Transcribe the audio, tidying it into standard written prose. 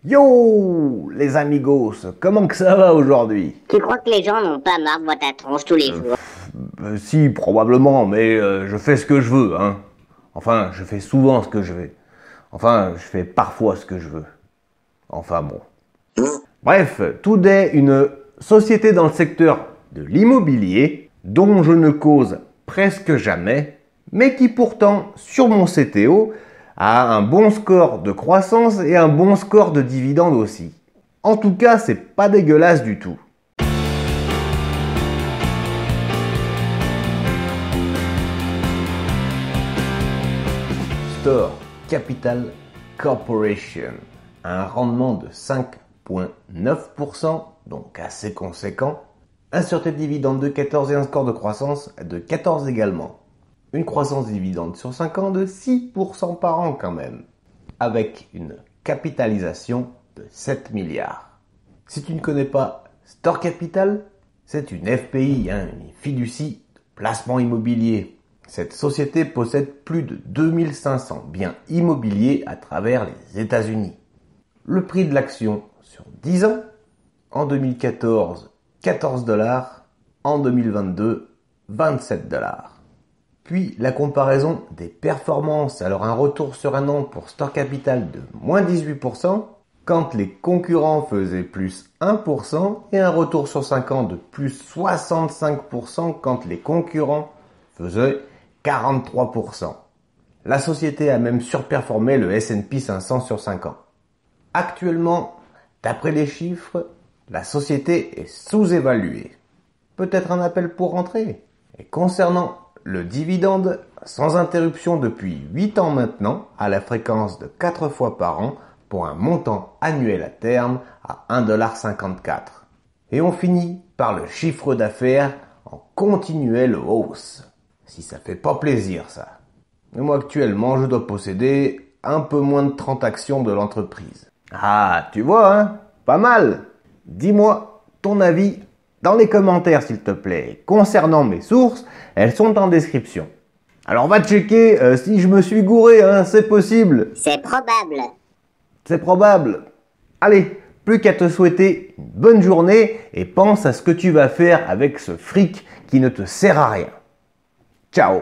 Yo les amigos, comment que ça va aujourd'hui? Tu crois que les gens n'ont pas marre de voir ta tronche tous les jours? Si, probablement, mais je fais ce que je veux, hein. Enfin, je fais souvent ce que je veux. Enfin, je fais parfois ce que je veux. Enfin bon. Bref, Today, une société dans le secteur de l'immobilier, dont je ne cause presque jamais, mais qui pourtant, sur mon CTO, a un bon score de croissance et un bon score de dividende aussi. En tout cas, c'est pas dégueulasse du tout. Store Capital Corporation a un rendement de 5,9%, donc assez conséquent, un sur-tête dividende de 14 et un score de croissance de 14 également. Une croissance dividende sur 5 ans de 6% par an quand même, avec une capitalisation de 7 milliards. Si tu ne connais pas Store Capital, c'est une FPI, une fiducie de placement immobilier. Cette société possède plus de 2500 biens immobiliers à travers les États-Unis. Le prix de l'action sur 10 ans, en 2014, 14 $, en 2022, 27 $. Puis la comparaison des performances, alors un retour sur un an pour Store Capital de moins 18%, quand les concurrents faisaient plus 1%, et un retour sur 5 ans de plus 65% quand les concurrents faisaient 43%. La société a même surperformé le S&P 500 sur 5 ans. Actuellement, d'après les chiffres, la société est sous-évaluée. Peut-être un appel pour rentrer. Et concernant le dividende, sans interruption depuis 8 ans maintenant, à la fréquence de 4 fois par an, pour un montant annuel à terme à 1,54 $. Et on finit par le chiffre d'affaires en continuelle hausse. Si ça fait pas plaisir ça. Et moi actuellement, je dois posséder un peu moins de 30 actions de l'entreprise. Ah, tu vois, hein? Pas mal. Dis-moi ton avis dans les commentaires s'il te plaît. Concernant mes sources, elles sont en description. Alors va checker si je me suis gouré, hein, c'est possible. C'est probable. C'est probable. Allez, plus qu'à te souhaiter une bonne journée et pense à ce que tu vas faire avec ce fric qui ne te sert à rien. Ciao.